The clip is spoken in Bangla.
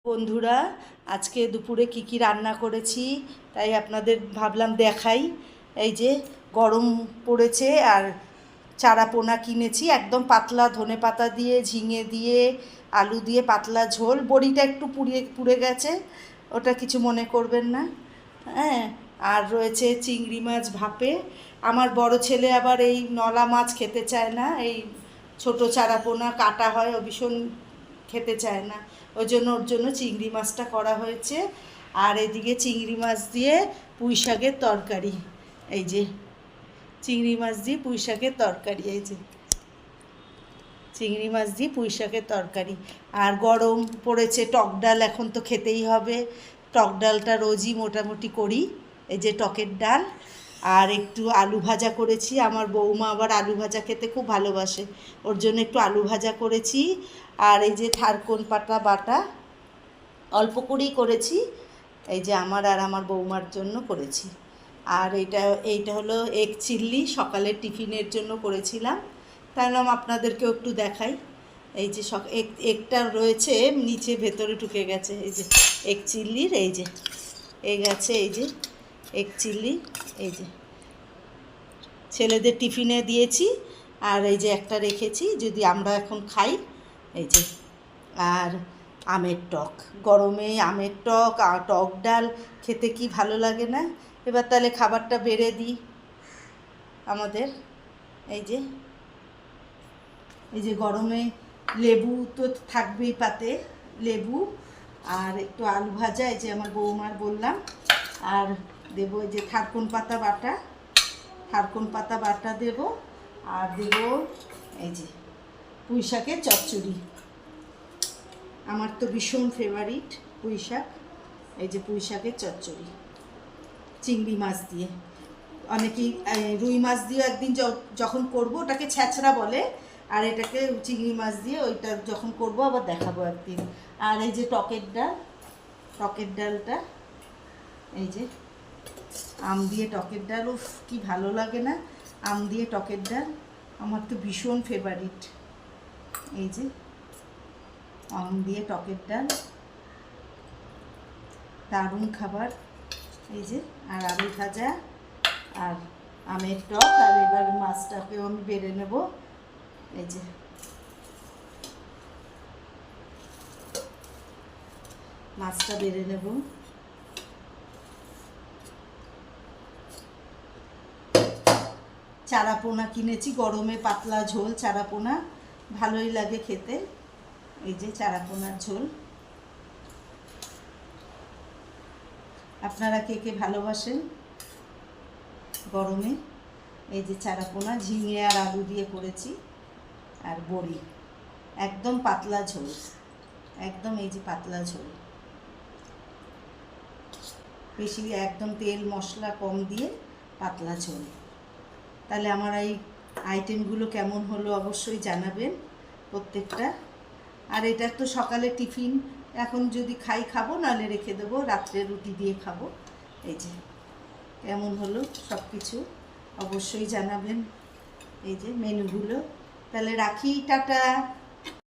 বন্ধুরা, আজকে দুপুরে কি রান্না করেছি তাই আপনাদের ভাবলাম দেখাই। এই যে গরম পড়েছে আর চারা পোনা কিনেছি, একদম পাতলা ধনেপাতা দিয়ে, ঝিঙে দিয়ে, আলু দিয়ে পাতলা ঝোল। বড়িটা একটু পুড়ে গেছে, ওটা কিছু মনে করবেন না। হ্যাঁ, আর রয়েছে চিংড়ি মাছ ভাপে। আমার বড় ছেলে আবার এই নলা মাছ খেতে চায় না, এই ছোট চারা পোনা কাটা হয়, ও ভীষণ খেতে চায় না। ওই জন্য ওর জন্য চিংড়ি মাছটা করা হয়েছে। আর এদিকে চিংড়ি মাছ দিয়ে পুঁই শাকের তরকারি। এই যে চিংড়ি মাছ দিয়ে পুঁই শাকের তরকারি, এই যে চিংড়ি মাছ দিয়ে পুঁই শাকের তরকারি। আর গরম পড়েছে, টক ডাল এখন তো খেতেই হবে। টক ডালটা রোজই মোটামুটি করি। এই যে টকের ডাল, আর একটু আলু ভাজা করেছি। আমার বৌমা আবার আলু ভাজা খেতে খুব ভালোবাসে, ওর জন্য একটু আলু ভাজা করেছি। আর এই যে থারকোন পাতা বাটা অল্প করেই করেছি, এই যে আমার আর আমার বৌমার জন্য করেছি। আর এইটা হলো এগ চিল্লি, সকালের টিফিনের জন্য করেছিলাম, তাই আপনাদেরকেও একটু দেখাই। এই যে এগটা রয়েছে নিচে, ভেতরে ঢুকে গেছে। এই যে এগ চিল্লির, এই যে এগ আছে, এই যে এগ চিল্লি, এই যে ছেলেদের টিফিনে দিয়েছি। আর এই যে একটা রেখেছি যদি আমরা এখন খাই। এই যে আর আমের টক, গরমে আমের টক আর টক ডাল খেতে কি ভালো লাগে না। এবার তাহলে খাবারটা বেড়ে দিই আমাদের। এই যে গরমে লেবু তো থাকবেই পাতে, লেবু আর একটু আলু ভাজা, এই যে আমার বৌমার বললাম। আর দেবো এই যে থারকোন পাতা বাটা দেবো। আর দেবো এই যে পুঁই শাকের চচ্চড়ি, আমার তো ভীষণ ফেভারিট পুঁই শাক। এই যে পুঁই শাকের চচ্চড়ি চিংড়ি মাছ দিয়ে, অনেকেই রুই মাছ দিয়ে একদিন যখন করব ওটাকে ছ্যাঁচড়া বলে, আর এটাকে চিংড়ি মাছ দিয়ে ওইটা যখন করব আবার দেখাবো একদিন। আর এই যে টকের ডালটা, এই যে আম দিয়ে টকের ডাল, উফ কি ভালো লাগে না আম দিয়ে টকের ডাল, আমার তো ভীষণ ফেভারিট। এই যে আম দিয়ে টকের ডাল দারুণ খাবার। এই যে আর আলু ভাজা আর আমের টক। আর এবার মাছটাকেও আমি বেড়ে নেব। এই যে মাছটা বেড়ে নেব। চারা পোনা কিনেছি, গরমে পাতলা ঝোল চারা পোনা ভালোই লাগে খেতে। এই যে চারা পোনার ঝোল, আপনারা কে কে ভালোবাসেন গরমে। এই যে চারা পোনা ঝিঙে আর আলু দিয়ে করেছি, আর বড়ি, একদম পাতলা ঝোল, একদম এই যে পাতলা ঝোল, বেশি একদম তেল মশলা কম দিয়ে পাতলা ঝোল। তাহলে আমার এই আইটেমগুলো কেমন হলো অবশ্যই জানাবেন প্রত্যেকটা। আর এটা তো সকালে টিফিন, এখন যদি খাবো, নাহলে রেখে দেবো, রাত্রে রুটি দিয়ে খাবো। এই যে কেমন হলো সব কিছু অবশ্যই জানাবেন, এই যে মেনুগুলো। তাহলে রাখি, টাটা।